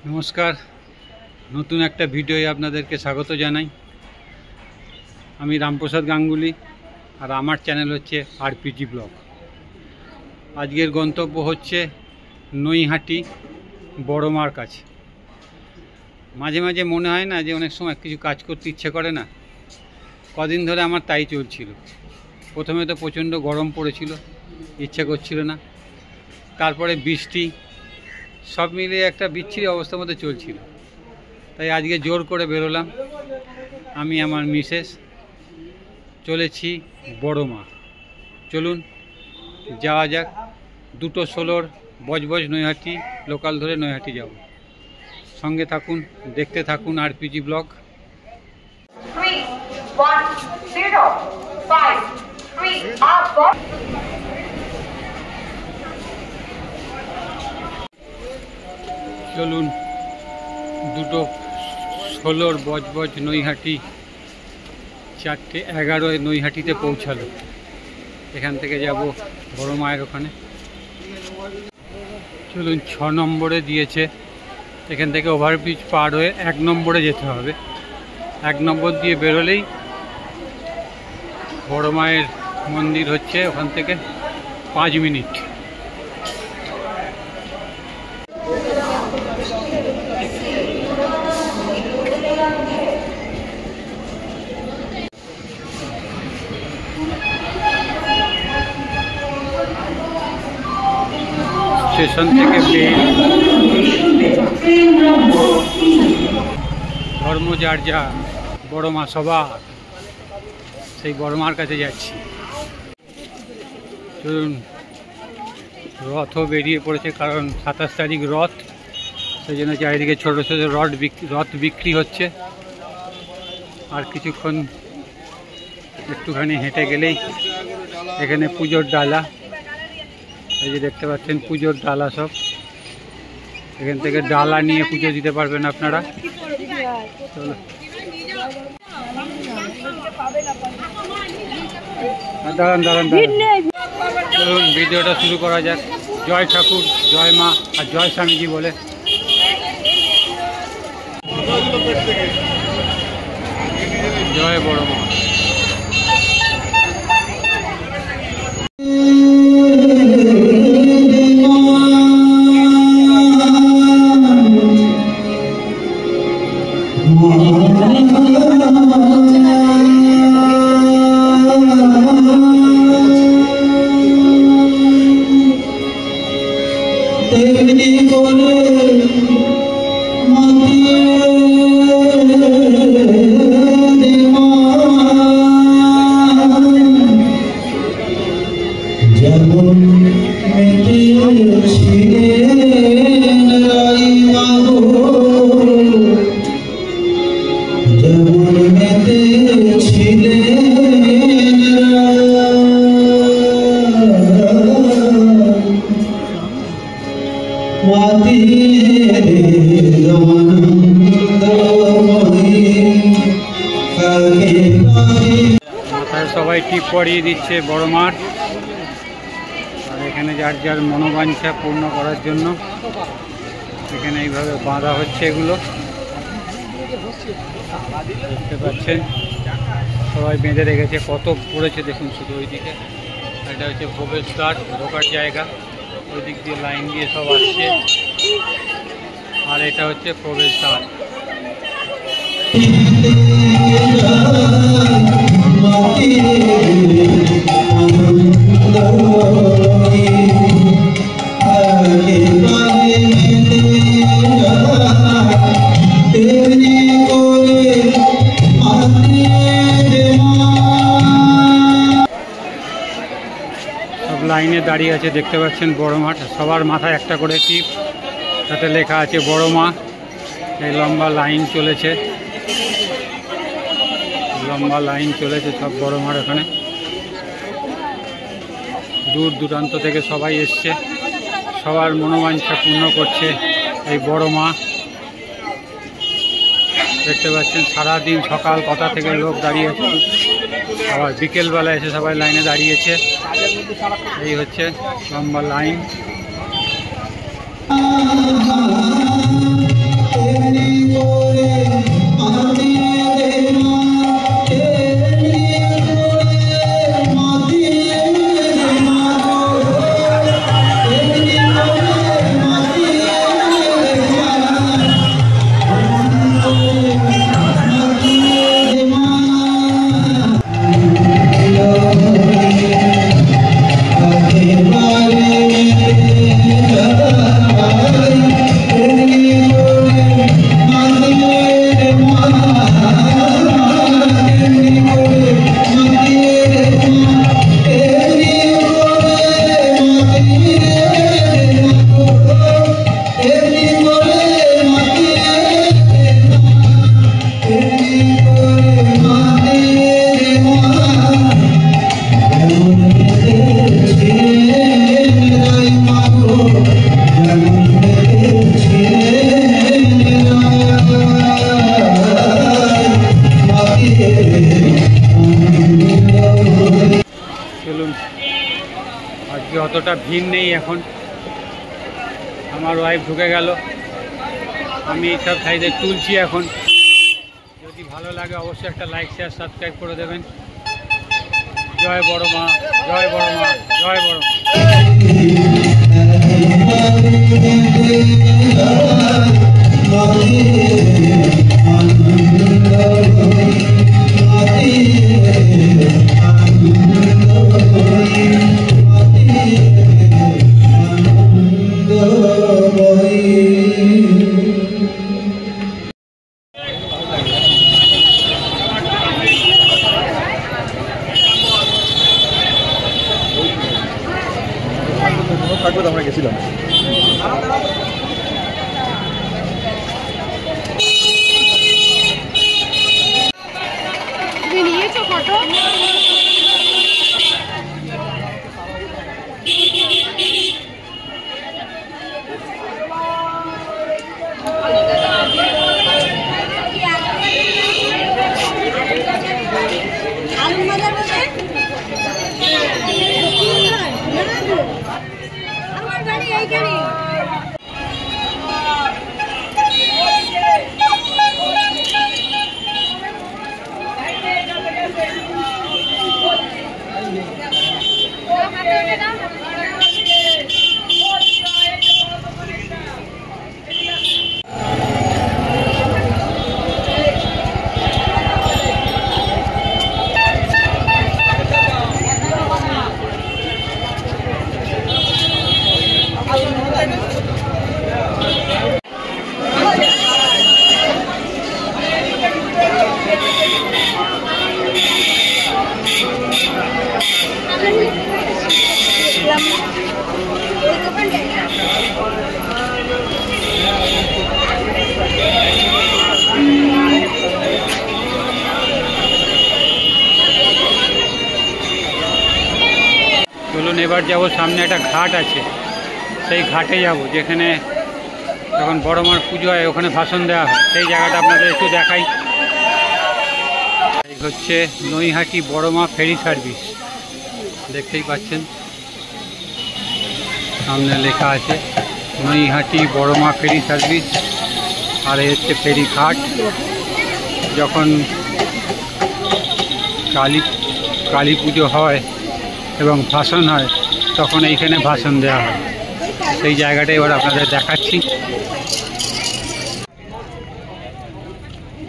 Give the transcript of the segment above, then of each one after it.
नमस्कार नतून एक भिडियो आपनादेरके स्वागत जानाई। आमी रामप्रसाद गांगुली और आमार चैनल होच्छे आरपीजी ब्लग। आजकेर गंतव्य होच्छे नईहाटी बड़मार काछे। माझे माझे मने हय ना जे अनेक समय किछु काज करते इच्छे करे ना, कदिन धरे आमार ताई चलछिलो। प्रथमे तो प्रचंड गरम पड़ेछिलो, इच्छे करछिलो ना, तारपरे बिस्टी सब मिलिए एक बिच्छिरी अवस्थार मধ্যে चलछिलो। ताई आज के जोर करे बेरोलाम आमी आमार मिसेस चलेछि बड़मा। चलुन जावा जाक। 2:16 बजबज नईहाटी लोकाल धरे नईहाटी जाब। संगे थाकुन, देखते थाकुन आरपीजी ब्लग। 31053 up। चलुन 2:16 बजबज नईहाटी 4:11 नईहाटीते पौঁছালো। एखान থেকে যাব বড় মায়ের ওখানে। চলুন 6 নম্বরে দিয়েছে, এখান থেকে ওভারব্রিজ পার হয়ে 1 নম্বরে যেতে হবে। 1 নম্বর দিয়ে বেরোলেই বড় মায়ের মন্দির হচ্ছে, ওখান থেকে 5 মিনিট। स्टेशन থেকে धर्म जार जा बड़मा सभा से बड़मार काছে যাচ্ছি। চলুন रथ বেরিয়ে পড়েছে, কারণ 27 তারিখ রথ, সেই জন্য চারিদিকে ছোট ছোট রথ বিক্রি হচ্ছে। আর কিছুক্ষণ একটুখানি হেঁটে গেলেই এখানে পুজোর ডালা, এই যে দেখতে পাচ্ছেন পুজোর ডালা সব। এখান থেকে ডালা নিয়ে পুজো দিতে পারবেন আপনারা। চলো দাঁড়ান দাঁড়ান চলুন ভিডিওটা শুরু করা যাক। জয় ঠাকুর, জয় মা আর জয় স্বামীজি বলে। জয় বড় মা। মাথায় সবাই টিপ পরিয়ে দিচ্ছে বড় মার। আর এখানে যার যার মনোবাঞ্ছা পূর্ণ করার জন্য এখানে এইভাবে বাঁধা হচ্ছে। এগুলো দেখতে পাচ্ছেন সবাই বেঁধে রেখেছে। কত পড়েছে দেখুন শুধু ওইদিকে। এটা হচ্ছে প্রবেশদ্বার, ঢোকার জায়গা। ওই দিক দিয়ে লাইন দিয়ে সব আসছে। আর এটা হচ্ছে প্রবেশদ্বার। লাইনে দাঁড়িয়ে আছে, দেখতে পাচ্ছেন বড় মাঠ, সবার মাথায় একটা করে টিপ, তাতে লেখা আছে বড় মা। এই লম্বা লাইন চলেছে, লম্বা লাইন চলেছে সব বড় মাঠ। এখানে দূর দূরান্ত থেকে সবাই এসছে, সবার মনোবাঞ্ছা পূর্ণ করছে এই বড় মা। দেখতে পাচ্ছেন সারাদিন সকাল কটা থেকে লোক দাঁড়িয়ে আছে, আবার বিকেলবেলা এসে সবাই লাইনে দাঁড়িয়েছে। এই হচ্ছে লম্বা লাইন। চলুন, আজকে অতটা ভিড় নেই এখন। আমার ওয়াইফ ঢুকে গেল, আমি এইসব সাইডে তুলছি এখন। যদি ভালো লাগে অবশ্যই একটা লাইক শেয়ার সাবস্ক্রাইব করে দেবেন। জয় বড় মা, জয় বড় মা, জয় বড় মা। আমরা গেছিলাম। তুমি নিয়েছো ফটো? আমার বাড়ি এইখানে। চলুন এবার যাব, সামনে একটা ঘাট আছে, সেই ঘাটে যাব যেখানে যখন বড় মার পুজো হয় ওখানে ভাষণ দেওয়া হয়। সেই জায়গাটা আপনাদের একটু দেখাই। এই হচ্ছে নৈহাটি বড় মা ফেরি সার্ভিস, দেখতেই পাচ্ছেন সামনে লেখা আছে নৈহাটি বড় মা ফেরি সার্ভিস। আর এই হচ্ছে ফেরি ঘাট। যখন কালী পুজো হয় এবং ভাষণ হয় তখন এইখানে ভাষণ দেওয়া হয়। সেই জায়গাটা এবার আপনাদের দেখাচ্ছি।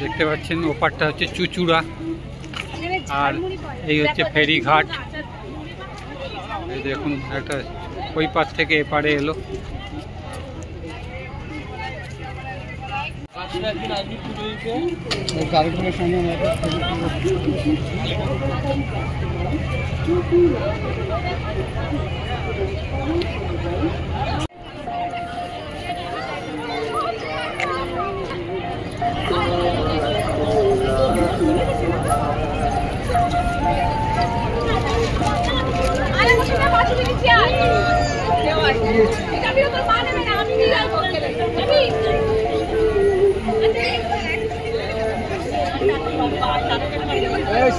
দেখতে পাচ্ছেন ওপারটা হচ্ছে চুচুড়া, আর এই হচ্ছে ফেরি ঘাট। এই দেখুন একটা ওই পার থেকে এপারে এলো। কার্যক্রমের সঙ্গে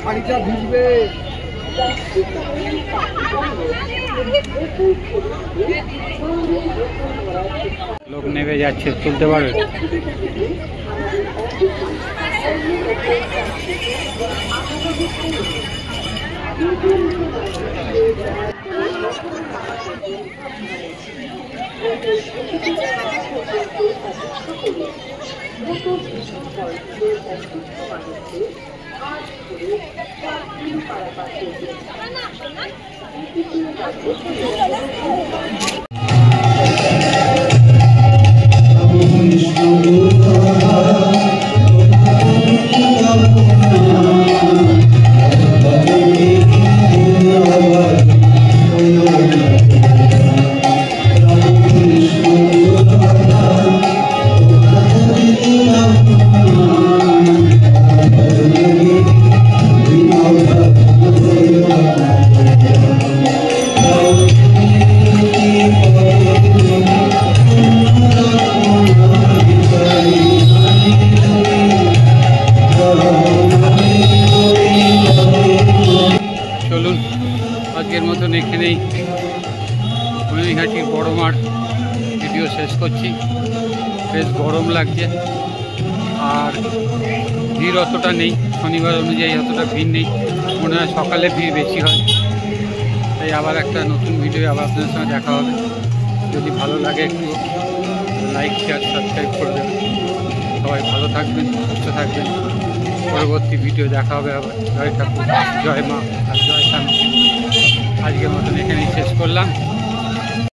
শাড়িটা ভিজবে। লোক নেমে যাচ্ছে, তুলতে পারবে? চলুন আজকের মতন এখানেই মনিহাটির বড় মাঠ ভিডিও শেষ করছি। বেশ গরম লাগছে আর ভিড় অতটা নেই, শনিবার অনুযায়ী অতটা ভিড় নেই, মনে হয় সকালে ভিড় বেশি হয়। তাই আবার একটা নতুন ভিডিও আবার আপনাদের সঙ্গে দেখা হবে। যদি ভালো লাগে একটু লাইক শেয়ার সাবস্ক্রাইব করে দেবেন। সবাই ভালো থাকবেন, সুস্থ থাকবেন। পরবর্তী ভিডিও দেখা হবে আবার। জয় ঠাকুর, জয় মা আর জয় শান্তি। আজকের মতন এখানেই শেষ করলাম।